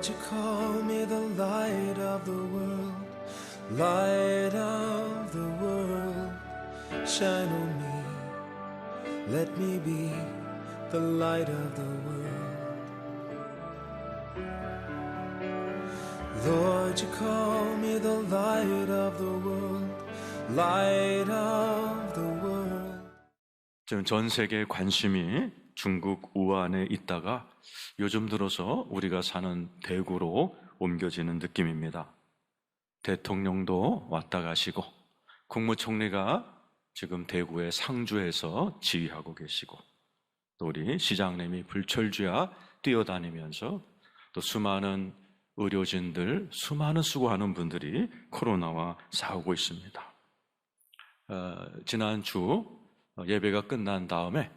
Lord, you call me the light of the world, light of the world, shine on me, let me be the light of the world. Lord, you call me the light of the world, light of the world. 지금 전 세계의 관심이 중국 우한에 있다가 요즘 들어서 우리가 사는 대구로 옮겨지는 느낌입니다. 대통령도 왔다 가시고 국무총리가 지금 대구의 상주에서 지휘하고 계시고 또 우리 시장님이 불철주야 뛰어다니면서 또 수많은 의료진들, 수많은 수고하는 분들이 코로나와 싸우고 있습니다. 지난주 예배가 끝난 다음에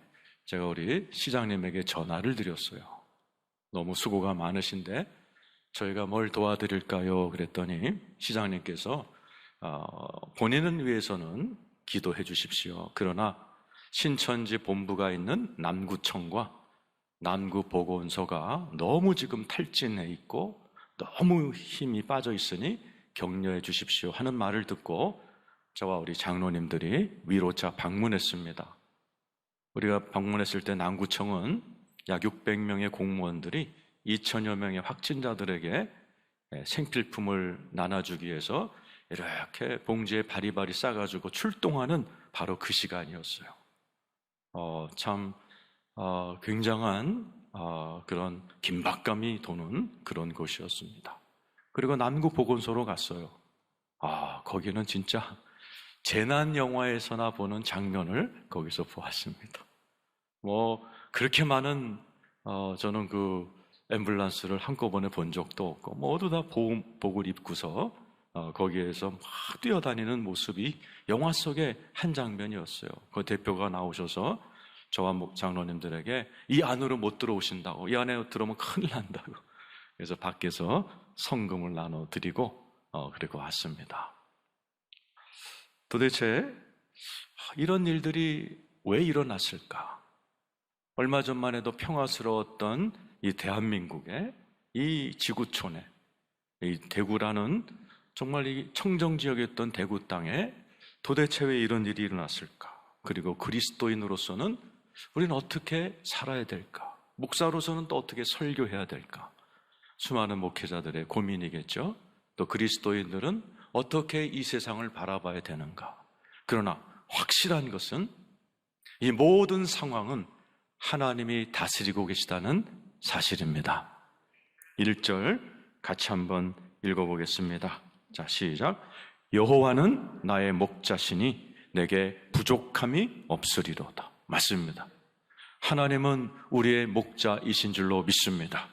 제가 우리 시장님에게 전화를 드렸어요. 너무 수고가 많으신데 저희가 뭘 도와드릴까요? 그랬더니 시장님께서 본인을 위해서는 기도해 주십시오. 그러나 신천지 본부가 있는 남구청과 남구보건소가 너무 지금 탈진해 있고 너무 힘이 빠져 있으니 격려해 주십시오 하는 말을 듣고 저와 우리 장로님들이 위로차 방문했습니다. 우리가 방문했을 때 남구청은 약 600명의 공무원들이 2천여 명의 확진자들에게 생필품을 나눠주기 위해서 이렇게 봉지에 바리바리 싸가지고 출동하는 바로 그 시간이었어요. 굉장한 그런 긴박감이 도는 그런 곳이었습니다. 그리고 남구보건소로 갔어요. 거기는 진짜 재난 영화에서나 보는 장면을 거기서 보았습니다. 그렇게 많은 저는 그 앰뷸런스를 한꺼번에 본 적도 없고 모두 다 보호복을 입고서 거기에서 막 뛰어다니는 모습이 영화 속의 한 장면이었어요. 그 대표가 나오셔서 저와 장로님들에게 이 안으로 못 들어오신다고, 이 안에 들어오면 큰일 난다고, 그래서 밖에서 성금을 나눠드리고 그리고 왔습니다. 도대체 이런 일들이 왜 일어났을까? 얼마 전만 해도 평화스러웠던 이 대한민국의 이 지구촌에, 이 대구라는 정말 이 청정지역이었던 대구 땅에 도대체 왜 이런 일이 일어났을까? 그리고 그리스도인으로서는 우리는 어떻게 살아야 될까? 목사로서는 또 어떻게 설교해야 될까? 수많은 목회자들의 고민이겠죠? 또 그리스도인들은 어떻게 이 세상을 바라봐야 되는가? 그러나 확실한 것은 이 모든 상황은 하나님이 다스리고 계시다는 사실입니다. 1절 같이 한번 읽어보겠습니다. 자, 시작. 여호와는 나의 목자시니 내게 부족함이 없으리로다. 맞습니다. 하나님은 우리의 목자이신 줄로 믿습니다.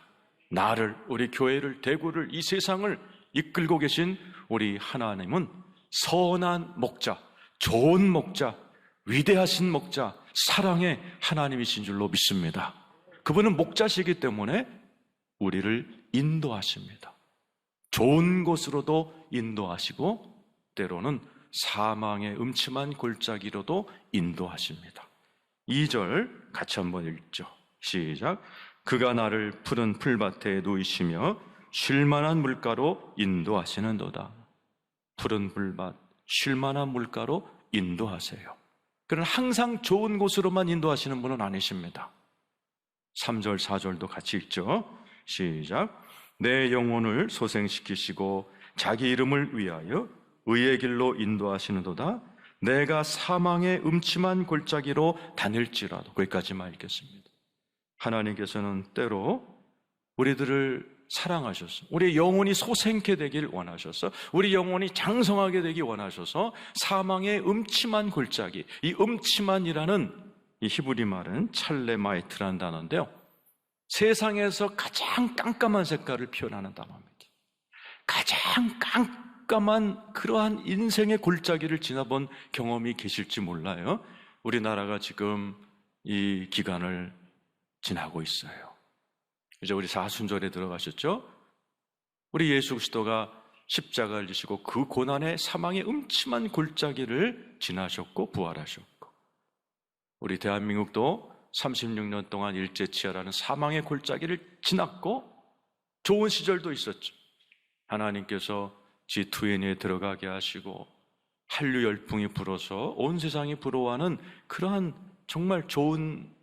나를, 우리 교회를, 대구를, 이 세상을 이끌고 계신 우리 하나님은 선한 목자, 좋은 목자, 위대하신 목자, 사랑의 하나님이신 줄로 믿습니다. 그분은 목자시기 때문에 우리를 인도하십니다. 좋은 곳으로도 인도하시고 때로는 사망의 음침한 골짜기로도 인도하십니다. 2절 같이 한번 읽죠. 시작. 그가 나를 푸른 풀밭에 누이시며 쉴만한 물가로 인도하시는도다. 푸른 풀밭, 쉴만한 물가로 인도하세요. 그러나 항상 좋은 곳으로만 인도하시는 분은 아니십니다. 3절, 4절도 같이 읽죠. 시작. 내 영혼을 소생시키시고 자기 이름을 위하여 의의 길로 인도하시는도다. 내가 사망의 음침한 골짜기로 다닐지라도. 거기까지만 읽겠습니다. 하나님께서는 때로 우리들을 사랑하셔서 우리 영혼이 소생케 되길 원하셔서 우리 영혼이 장성하게 되길 원하셔서 사망의 음침한 골짜기, 이 음침한이라는 이 히브리 말은 찰레마이트라는 단어인데요, 세상에서 가장 깜깜한 색깔을 표현하는 단어입니다. 가장 깜깜한 그러한 인생의 골짜기를 지나본 경험이 계실지 몰라요. 우리나라가 지금 이 기간을 지나고 있어요. 이제 우리 사순절에 들어가셨죠? 우리 예수 그리스도가 십자가를 지시고 그 고난의 사망의 음침한 골짜기를 지나셨고 부활하셨고, 우리 대한민국도 36년 동안 일제치하라는 사망의 골짜기를 지났고 좋은 시절도 있었죠. 하나님께서 G20에 들어가게 하시고 한류 열풍이 불어서 온 세상이 부러워하는 그러한 정말 좋은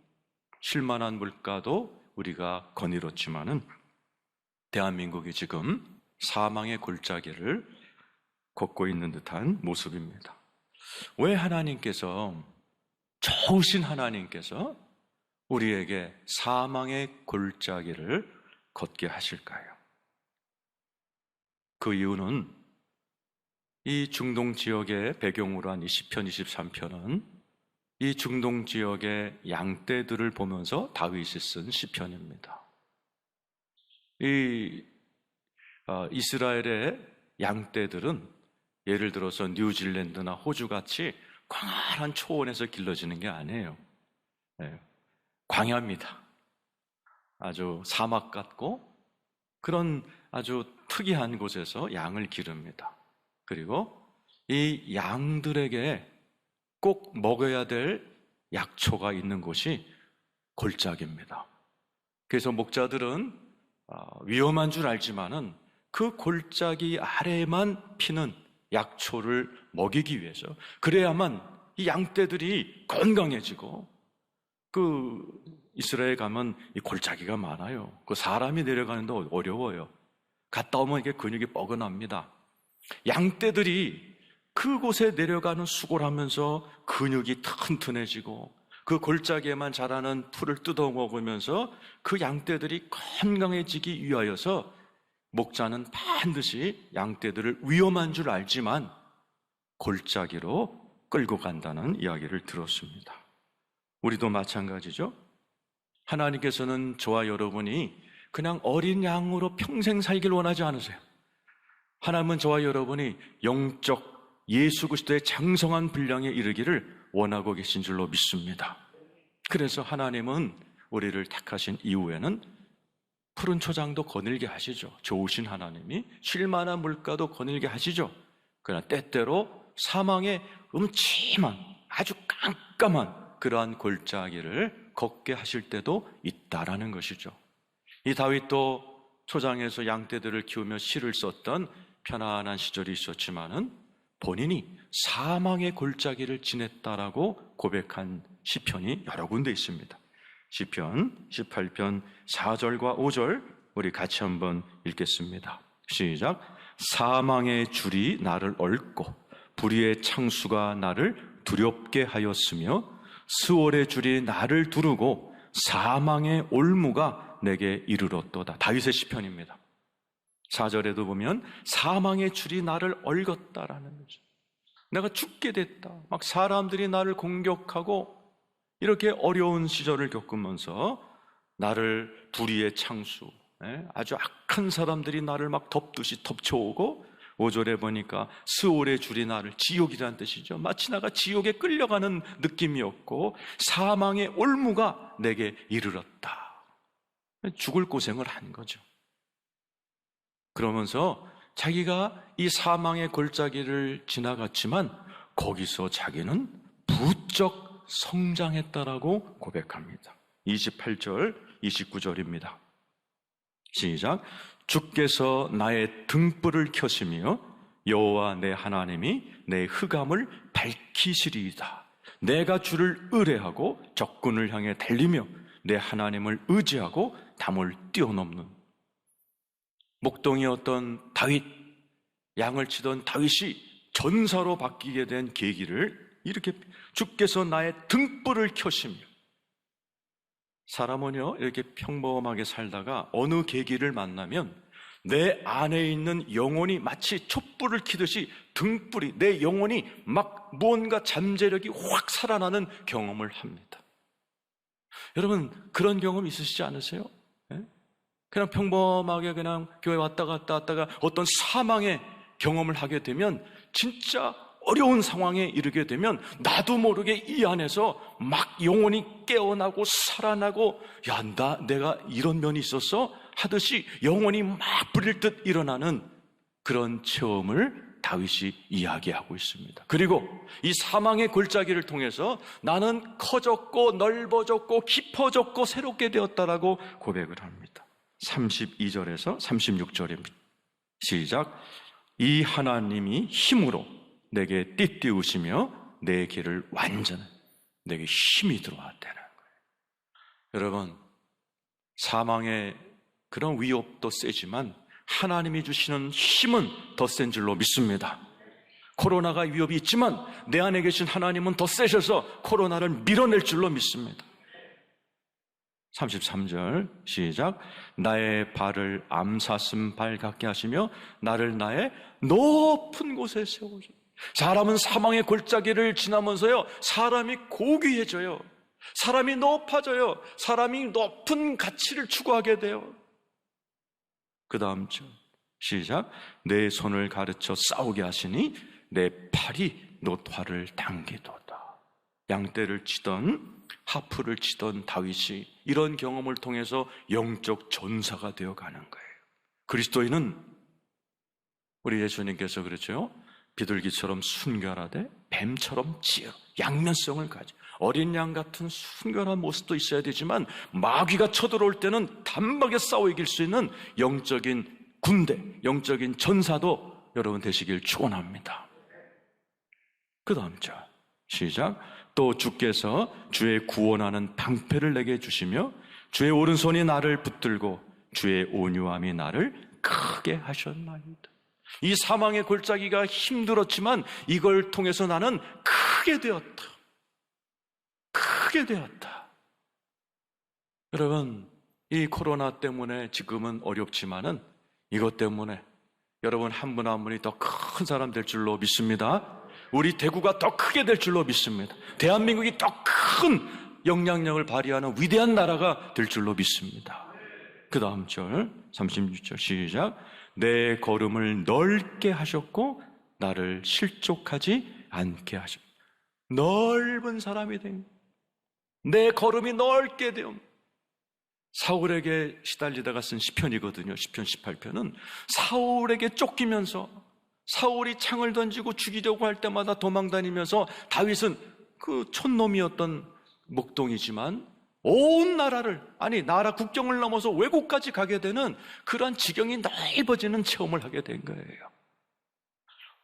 쉴만한 물가도 우리가 거닐었지만은 대한민국이 지금 사망의 골짜기를 걷고 있는 듯한 모습입니다. 왜 하나님께서, 좋으신 하나님께서 우리에게 사망의 골짜기를 걷게 하실까요? 그 이유는 이 중동 지역의 배경으로 한 이 시편 23편은 이 중동 지역의 양떼들을 보면서 다윗이 쓴 시편입니다. 이 이스라엘의 양떼들은 예를 들어서 뉴질랜드나 호주같이 광활한 초원에서 길러지는 게 아니에요. 광야입니다. 아주 사막 같고 그런 아주 특이한 곳에서 양을 기릅니다. 그리고 이 양들에게 꼭 먹어야 될 약초가 있는 곳이 골짜기입니다. 그래서 목자들은 위험한 줄 알지만은 그 골짜기 아래에만 피는 약초를 먹이기 위해서, 그래야만 이 양떼들이 건강해지고, 그 이스라엘 가면 이 골짜기가 많아요. 그 사람이 내려가는데 어려워요. 갔다 오면 이게 근육이 뻐근합니다. 양떼들이 그곳에 내려가는 수고를 하면서 근육이 튼튼해지고 그 골짜기에만 자라는 풀을 뜯어 먹으면서 그 양떼들이 건강해지기 위하여서 목자는 반드시 양떼들을 위험한 줄 알지만 골짜기로 끌고 간다는 이야기를 들었습니다. 우리도 마찬가지죠. 하나님께서는 저와 여러분이 그냥 어린 양으로 평생 살길 원하지 않으세요. 하나님은 저와 여러분이 영적 예수 그리스도의 장성한 분량에 이르기를 원하고 계신 줄로 믿습니다. 그래서 하나님은 우리를 택하신 이후에는 푸른 초장도 거닐게 하시죠. 좋으신 하나님이 쉴만한 물가도 거닐게 하시죠. 그러나 때때로 사망의 음침한 아주 깜깜한 그러한 골짜기를 걷게 하실 때도 있다라는 것이죠. 이 다윗도 초장에서 양떼들을 키우며 시를 썼던 편안한 시절이 있었지만은 본인이 사망의 골짜기를 지냈다라고 고백한 시편이 여러 군데 있습니다. 시편 18편 4절과 5절 우리 같이 한번 읽겠습니다. 시작. 사망의 줄이 나를 얽고 불의의 창수가 나를 두렵게 하였으며 스월의 줄이 나를 두르고 사망의 올무가 내게 이르렀도다. 다윗의 시편입니다. 4절에도 보면 사망의 줄이 나를 얽었다라는 거죠. 내가 죽게 됐다. 막 사람들이 나를 공격하고 이렇게 어려운 시절을 겪으면서 나를 불의의 창수, 아주 악한 사람들이 나를 막 덮듯이 덮쳐오고 5절에 보니까 스올의 줄이 나를, 지옥이라는 뜻이죠. 마치 나가 지옥에 끌려가는 느낌이었고 사망의 올무가 내게 이르렀다. 죽을 고생을 한 거죠. 그러면서 자기가 이 사망의 골짜기를 지나갔지만 거기서 자기는 부쩍 성장했다라고 고백합니다. 28절, 29절입니다. 시작. 주께서 나의 등불을 켜시며 여호와 내 하나님이 내 흑암을 밝히시리이다. 내가 주를 의뢰하고 적군을 향해 달리며 내 하나님을 의지하고 담을 뛰어넘는, 목동이었던 다윗, 양을 치던 다윗이 전사로 바뀌게 된 계기를 이렇게, 주께서 나의 등불을 켜시며, 사람은요 이렇게 평범하게 살다가 어느 계기를 만나면 내 안에 있는 영혼이 마치 촛불을 켜듯이 등불이, 내 영혼이 막 무언가 잠재력이 확 살아나는 경험을 합니다. 여러분 그런 경험 있으시지 않으세요? 그냥 평범하게 그냥 교회 왔다 갔다가 어떤 사망의 경험을 하게 되면, 진짜 어려운 상황에 이르게 되면 나도 모르게 이 안에서 막 영혼이 깨어나고 살아나고, 야, 내가 이런 면이 있었어? 하듯이 영혼이 막 부릴 듯 일어나는 그런 체험을 다윗이 이야기하고 있습니다. 그리고 이 사망의 골짜기를 통해서 나는 커졌고 넓어졌고 깊어졌고 새롭게 되었다라고 고백을 합니다. 32절에서 36절입니다. 시작. 이 하나님이 힘으로 내게 띠띠우시며 내 길을 완전히 내게 힘이 들어왔다는 거예요. 여러분, 사망의 그런 위협도 세지만 하나님이 주시는 힘은 더 센 줄로 믿습니다. 코로나가 위협이 있지만 내 안에 계신 하나님은 더 세셔서 코로나를 밀어낼 줄로 믿습니다. 33절 시작. 나의 발을 암사슴 발 같게 하시며 나를 나의 높은 곳에 세우시고. 사람은 사망의 골짜기를 지나면서요, 사람이 고귀해져요. 사람이 높아져요. 사람이 높은 가치를 추구하게 돼요. 그 다음 절 시작. 내 손을 가르쳐 싸우게 하시니 내 팔이 노화를 당기도다. 양떼를 치던 하프를 치던 다윗이 이런 경험을 통해서 영적 전사가 되어가는 거예요. 그리스도인은 우리 예수님께서 그랬죠. 비둘기처럼 순결하되 뱀처럼 지혜로 양면성을 가지. 어린 양 같은 순결한 모습도 있어야 되지만 마귀가 쳐들어올 때는 단박에 싸워 이길 수 있는 영적인 군대, 영적인 전사도 여러분 되시길 축원합니다. 그 다음 절 시작. 또 주께서 주의 구원하는 방패를 내게 주시며 주의 오른손이 나를 붙들고 주의 온유함이 나를 크게 하셨나이다. 이 사망의 골짜기가 힘들었지만 이걸 통해서 나는 크게 되었다. 크게 되었다. 여러분, 이 코로나 때문에 지금은 어렵지만은 이것 때문에 여러분 한 분 한 분이 더 큰 사람 될 줄로 믿습니다. 우리 대구가 더 크게 될 줄로 믿습니다. 대한민국이 더 큰 영향력을 발휘하는 위대한 나라가 될 줄로 믿습니다. 그 다음 절 36절 시작. 내 걸음을 넓게 하셨고 나를 실족하지 않게 하셨다. 넓은 사람이 된 내 걸음이 넓게 되어 사울에게 시달리다가 쓴 시편이거든요. 시편 18편은 사울에게 쫓기면서 사울이 창을 던지고 죽이려고 할 때마다 도망다니면서 다윗은 그 촌놈이었던 목동이지만 온 나라를, 아니 나라 국경을 넘어서 외국까지 가게 되는 그러한 지경이 넓어지는 체험을 하게 된 거예요.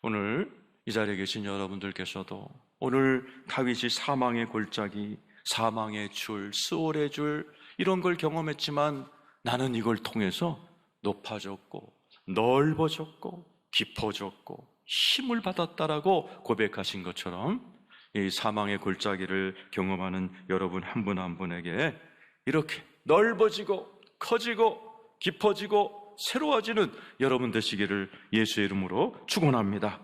오늘 이 자리에 계신 여러분들께서도 오늘 다윗이 사망의 골짜기, 사망의 줄, 스올의 줄 이런 걸 경험했지만 나는 이걸 통해서 높아졌고 넓어졌고 깊어졌고 힘을 받았다라고 고백하신 것처럼 이 사망의 골짜기를 경험하는 여러분 한 분 한 분에게 이렇게 넓어지고 커지고 깊어지고 새로워지는 여러분 되시기를 예수의 이름으로 축원합니다.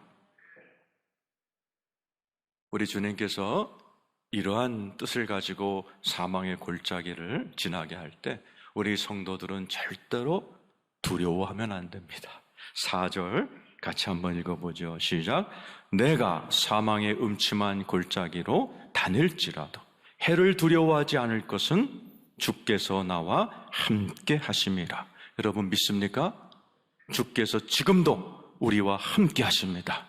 우리 주님께서 이러한 뜻을 가지고 사망의 골짜기를 지나게 할 때 우리 성도들은 절대로 두려워하면 안 됩니다. 4절 같이 한번 읽어보죠. 시작. 내가 사망의 음침한 골짜기로 다닐지라도 해를 두려워하지 않을 것은 주께서 나와 함께 하심이라. 여러분 믿습니까? 주께서 지금도 우리와 함께 하십니다.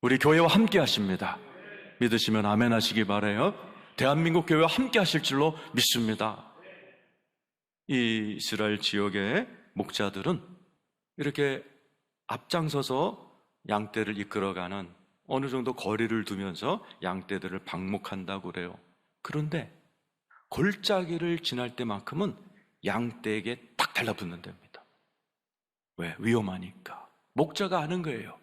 우리 교회와 함께 하십니다. 믿으시면 아멘 하시기 바라요. 대한민국 교회와 함께 하실 줄로 믿습니다. 이 이스라엘 지역의 목자들은 이렇게 앞장서서 양떼를 이끌어가는 어느 정도 거리를 두면서 양떼들을 방목한다고 그래요. 그런데 골짜기를 지날 때만큼은 양떼에게 딱 달라붙는 됩니다. 왜? 위험하니까. 목자가 아는 거예요.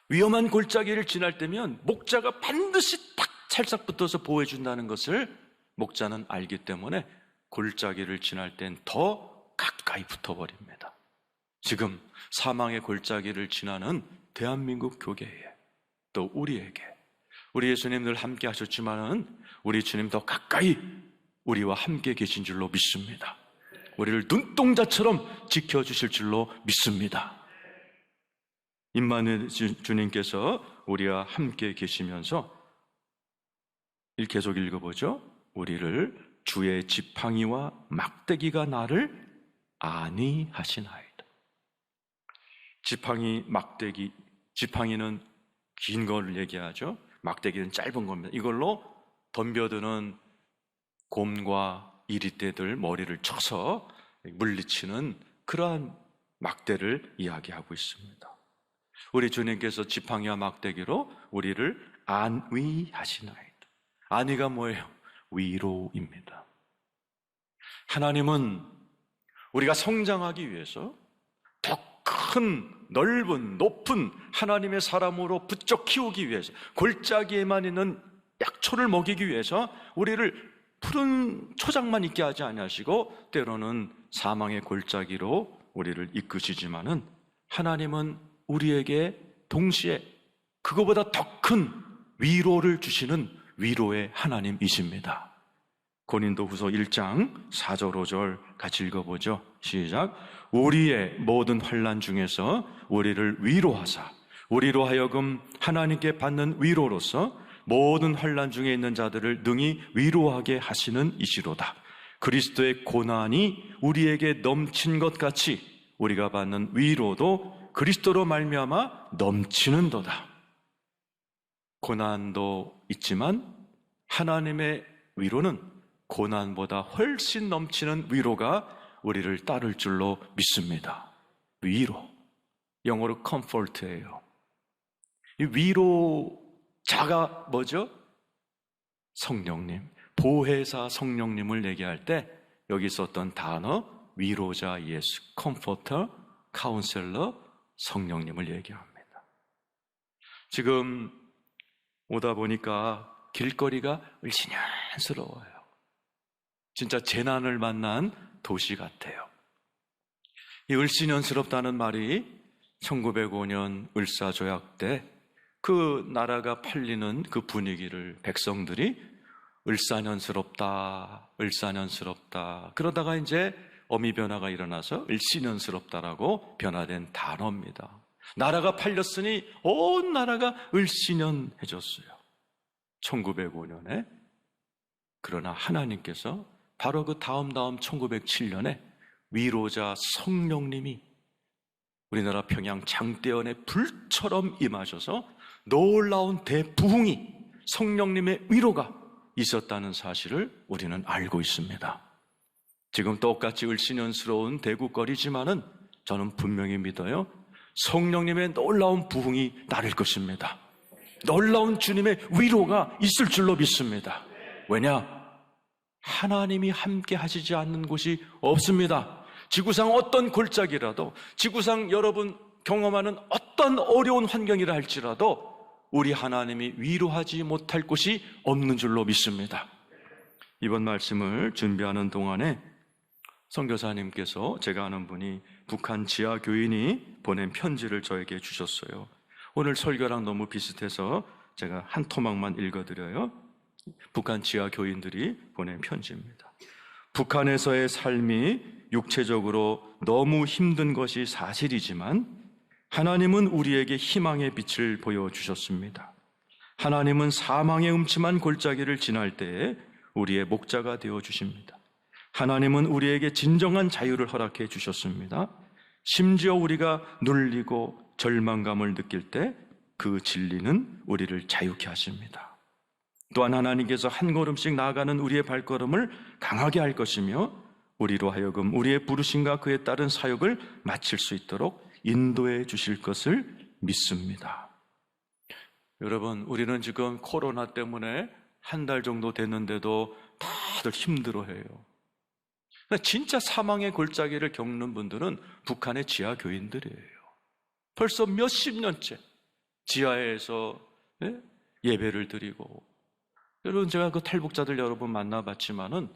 위험한 골짜기를 지날 때면 목자가 반드시 딱 찰싹 붙어서 보호해준다는 것을 목자는 알기 때문에 골짜기를 지날 땐 더 가까이 붙어버립니다. 지금 사망의 골짜기를 지나는 대한민국 교회에 또 우리에게 우리 예수님 늘 함께 하셨지만은 우리 주님 더 가까이 우리와 함께 계신 줄로 믿습니다. 우리를 눈동자처럼 지켜주실 줄로 믿습니다. 임마누엘 주님께서 우리와 함께 계시면서 계속 읽어보죠. 우리를 주의 지팡이와 막대기가 나를 안위하시나이다. 지팡이, 막대기, 지팡이는 긴 걸 얘기하죠. 막대기는 짧은 겁니다. 이걸로 덤벼드는 곰과 이리떼들 머리를 쳐서 물리치는 그러한 막대를 이야기하고 있습니다. 우리 주님께서 지팡이와 막대기로 우리를 안위하시나이다. 안위가 뭐예요? 위로입니다. 하나님은 우리가 성장하기 위해서 더 큰, 넓은, 높은 하나님의 사람으로 부쩍 키우기 위해서, 골짜기에만 있는 약초를 먹이기 위해서 우리를 푸른 초장만 있게 하지 아니하시고 때로는 사망의 골짜기로 우리를 이끄시지만은, 하나님은 우리에게 동시에 그거보다 더 큰 위로를 주시는 위로의 하나님이십니다. 고린도후서 1장 4절 5절 같이 읽어보죠. 시작. 우리의 모든 환난 중에서 우리를 위로하사 우리로 하여금 하나님께 받는 위로로서 모든 환난 중에 있는 자들을 능히 위로하게 하시는 이시로다. 그리스도의 고난이 우리에게 넘친 것 같이 우리가 받는 위로도 그리스도로 말미암아 넘치는도다. 고난도 있지만 하나님의 위로는 고난보다 훨씬 넘치는 위로가 우리를 따를 줄로 믿습니다. 위로, 영어로 comfort예요. 이 위로자가 뭐죠? 성령님, 보혜사 성령님을 얘기할 때 여기 썼던 단어 위로자 예수, comforter, counselor, 성령님을 얘기합니다. 지금 오다 보니까 길거리가 을씨년스러워요. 진짜 재난을 만난 도시 같아요. 이 을씨년스럽다는 말이 1905년 을사조약 때 그 나라가 팔리는 그 분위기를 백성들이 을사년스럽다, 을사년스럽다 그러다가 이제 어미 변화가 일어나서 을씨년스럽다라고 변화된 단어입니다. 나라가 팔렸으니 온 나라가 을씨년해졌어요. 1905년에. 그러나 하나님께서 바로 그 다음 1907년에 위로자 성령님이 우리나라 평양 장대원의 불처럼 임하셔서 놀라운 대부흥이, 성령님의 위로가 있었다는 사실을 우리는 알고 있습니다. 지금 똑같이 을씨년스러운 대구거리지만은 저는 분명히 믿어요. 성령님의 놀라운 부흥이 나를 것입니다. 놀라운 주님의 위로가 있을 줄로 믿습니다. 왜냐? 하나님이 함께 하시지 않는 곳이 없습니다. 지구상 어떤 골짜기라도, 지구상 여러분 경험하는 어떤 어려운 환경이라 할지라도 우리 하나님이 위로하지 못할 곳이 없는 줄로 믿습니다. 이번 말씀을 준비하는 동안에 선교사님께서, 제가 아는 분이 북한 지하 교인이 보낸 편지를 저에게 주셨어요. 오늘 설교랑 너무 비슷해서 제가 한 토막만 읽어드려요. 북한 지하 교인들이 보낸 편지입니다. 북한에서의 삶이 육체적으로 너무 힘든 것이 사실이지만 하나님은 우리에게 희망의 빛을 보여주셨습니다. 하나님은 사망의 음침한 골짜기를 지날 때에 우리의 목자가 되어주십니다. 하나님은 우리에게 진정한 자유를 허락해 주셨습니다. 심지어 우리가 눌리고 절망감을 느낄 때 그 진리는 우리를 자유케 하십니다. 또한 하나님께서 한 걸음씩 나아가는 우리의 발걸음을 강하게 할 것이며 우리로 하여금 우리의 부르심과 그에 따른 사역을 마칠 수 있도록 인도해 주실 것을 믿습니다. 여러분, 우리는 지금 코로나 때문에 한 달 정도 됐는데도 다들 힘들어해요. 진짜 사망의 골짜기를 겪는 분들은 북한의 지하 교인들이에요. 벌써 몇십 년째 지하에서 예배를 드리고, 여러분 제가 그 탈북자들 여러분 만나봤지만은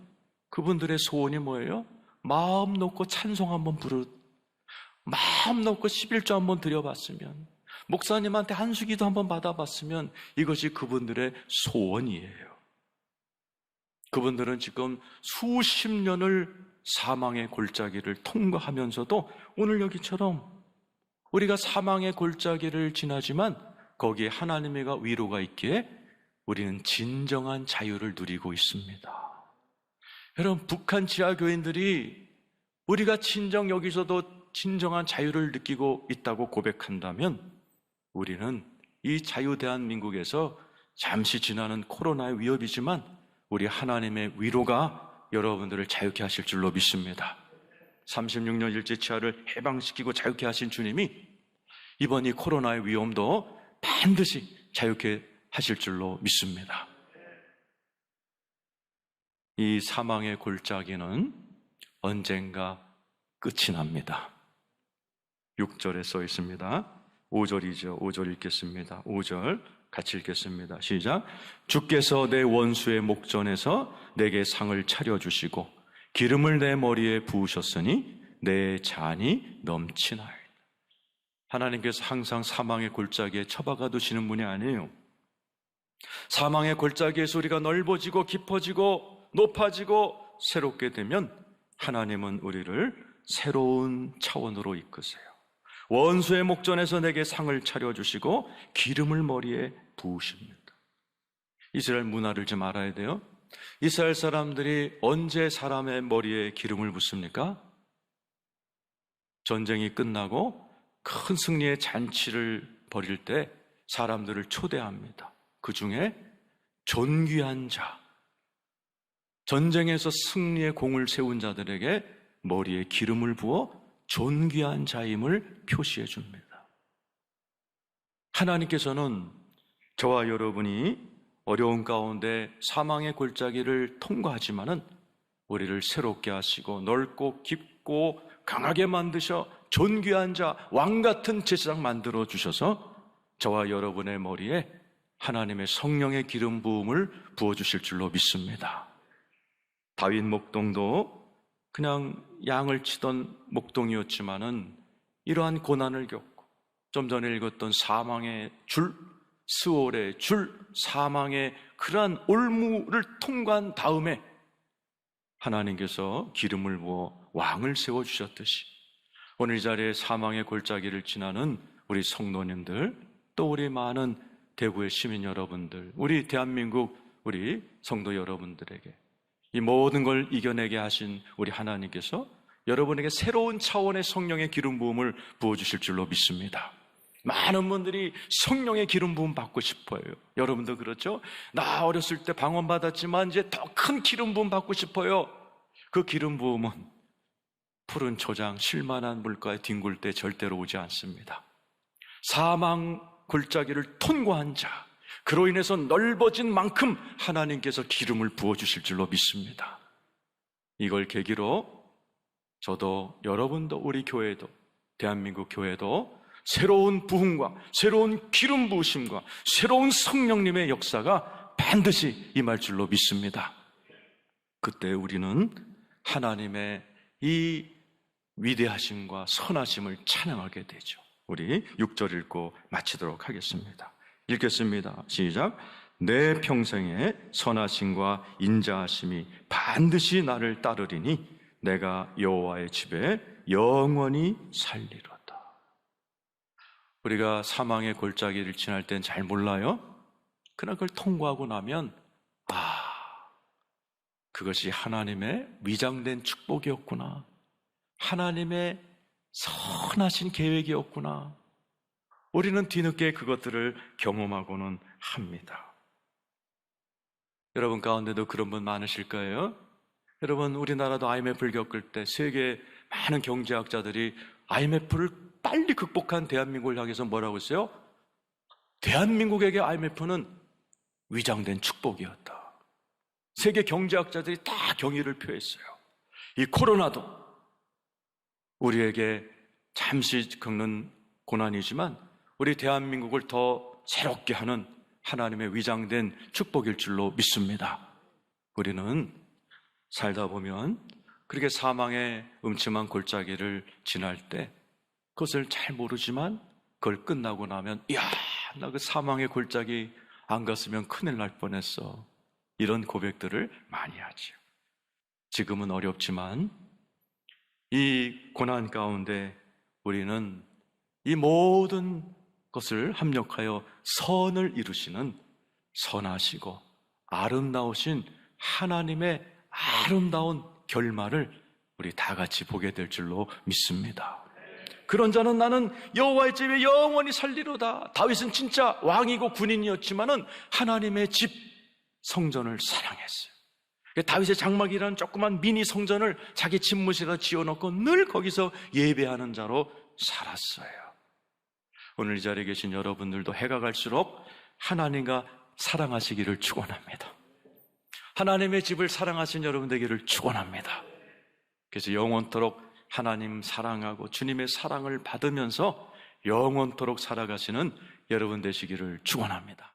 그분들의 소원이 뭐예요? 마음 놓고 찬송 한번 마음 놓고 11조 한번 드려봤으면, 목사님한테 한수기도 한번 받아봤으면, 이것이 그분들의 소원이에요. 그분들은 지금 수십 년을 사망의 골짜기를 통과하면서도 오늘 여기처럼 우리가 사망의 골짜기를 지나지만 거기에 하나님의 위로가 있기에 우리는 진정한 자유를 누리고 있습니다. 여러분, 북한 지하교인들이 우리가 여기서도 진정한 자유를 느끼고 있다고 고백한다면 우리는 이 자유대한민국에서 잠시 지나는 코로나의 위협이지만 우리 하나님의 위로가 여러분들을 자유케 하실 줄로 믿습니다. 36년 일제치하를 해방시키고 자유케 하신 주님이 이번 이 코로나의 위험도 반드시 자유케 하실 줄로 믿습니다. 이 사망의 골짜기는 언젠가 끝이 납니다. 6절에 써 있습니다. 5절이죠. 5절 읽겠습니다. 5절 같이 읽겠습니다. 시작. 주께서 내 원수의 목전에서 내게 상을 차려주시고 기름을 내 머리에 부으셨으니 내 잔이 넘치나이다. 하나님께서 항상 사망의 골짜기에 처박아 두시는 분이 아니에요. 사망의 골짜기의 소리가 넓어지고 깊어지고 높아지고 새롭게 되면 하나님은 우리를 새로운 차원으로 이끄세요. 원수의 목전에서 내게 상을 차려주시고 기름을 머리에 부으십니다. 이스라엘 문화를 좀 알아야 돼요. 이스라엘 사람들이 언제 사람의 머리에 기름을 붓습니까? 전쟁이 끝나고 큰 승리의 잔치를 벌일 때 사람들을 초대합니다. 그 중에 존귀한 자, 전쟁에서 승리의 공을 세운 자들에게 머리에 기름을 부어 존귀한 자임을 표시해 줍니다. 하나님께서는 저와 여러분이 어려운 가운데 사망의 골짜기를 통과하지만은 우리를 새롭게 하시고 넓고 깊고 강하게 만드셔 존귀한 자, 왕같은 제사장 만들어 주셔서 저와 여러분의 머리에 하나님의 성령의 기름 부음을 부어주실 줄로 믿습니다. 다윗 목동도 그냥 양을 치던 목동이었지만은 이러한 고난을 겪고 좀 전에 읽었던 사망의 줄, 스올의 줄, 사망의 그러한 올무를 통과한 다음에 하나님께서 기름을 부어 왕을 세워주셨듯이 오늘 이 자리에 사망의 골짜기를 지나는 우리 성도님들, 또 우리 많은 대구의 시민 여러분들, 우리 대한민국 우리 성도 여러분들에게 이 모든 걸 이겨내게 하신 우리 하나님께서 여러분에게 새로운 차원의 성령의 기름 부음을 부어주실 줄로 믿습니다. 많은 분들이 성령의 기름 부음 받고 싶어요. 여러분도 그렇죠? 나 어렸을 때 방언 받았지만 이제 더 큰 기름 부음 받고 싶어요. 그 기름 부음은 푸른 초장, 쉴만한 물가에 뒹굴 때 절대로 오지 않습니다. 사망 골짜기를 통과한 자, 그로 인해서 넓어진 만큼 하나님께서 기름을 부어주실 줄로 믿습니다. 이걸 계기로 저도 여러분도 우리 교회도 대한민국 교회도 새로운 부흥과 새로운 기름 부으심과 새로운 성령님의 역사가 반드시 임할 줄로 믿습니다. 그때 우리는 하나님의 이 위대하심과 선하심을 찬양하게 되죠. 우리 6절 읽고 마치도록 하겠습니다. 읽겠습니다. 시작. 내 평생에 선하심과 인자하심이 반드시 나를 따르리니 내가 여호와의 집에 영원히 살리로다. 우리가 사망의 골짜기를 지날 땐 잘 몰라요. 그러나 그걸 통과하고 나면 그것이 하나님의 위장된 축복이었구나, 하나님의 선하신 계획이었구나. 우리는 뒤늦게 그것들을 경험하고는 합니다. 여러분 가운데도 그런 분 많으실 거예요. 여러분, 우리나라도 IMF를 겪을 때 세계 많은 경제학자들이 IMF를 빨리 극복한 대한민국을 향해서 뭐라고 했어요? 대한민국에게 IMF는 위장된 축복이었다. 세계 경제학자들이 다 경의를 표했어요. 이 코로나도 우리에게 잠시 겪는 고난이지만 우리 대한민국을 더 새롭게 하는 하나님의 위장된 축복일 줄로 믿습니다. 우리는 살다 보면 그렇게 사망의 음침한 골짜기를 지날 때 그것을 잘 모르지만 그걸 끝나고 나면 나 그 사망의 골짜기 안 갔으면 큰일 날 뻔했어. 이런 고백들을 많이 하죠. 지금은 어렵지만 이 고난 가운데 우리는 이 모든 것을 합력하여 선을 이루시는 선하시고 아름다우신 하나님의 아름다운 결말을 우리 다 같이 보게 될 줄로 믿습니다. 그런 자는 나는 여호와의 집에 영원히 살리로다. 다윗은 진짜 왕이고 군인이었지만은 하나님의 집 성전을 사랑했어요. 다윗의 장막이라는 조그만 미니 성전을 자기 집무실에다 지어놓고 늘 거기서 예배하는 자로 살았어요. 오늘 이 자리에 계신 여러분들도 해가 갈수록 하나님과 사랑하시기를 축원합니다. 하나님의 집을 사랑하신 여러분 되기를 축원합니다. 그래서 영원토록 하나님 사랑하고 주님의 사랑을 받으면서 영원토록 살아가시는 여러분 되시기를 축원합니다.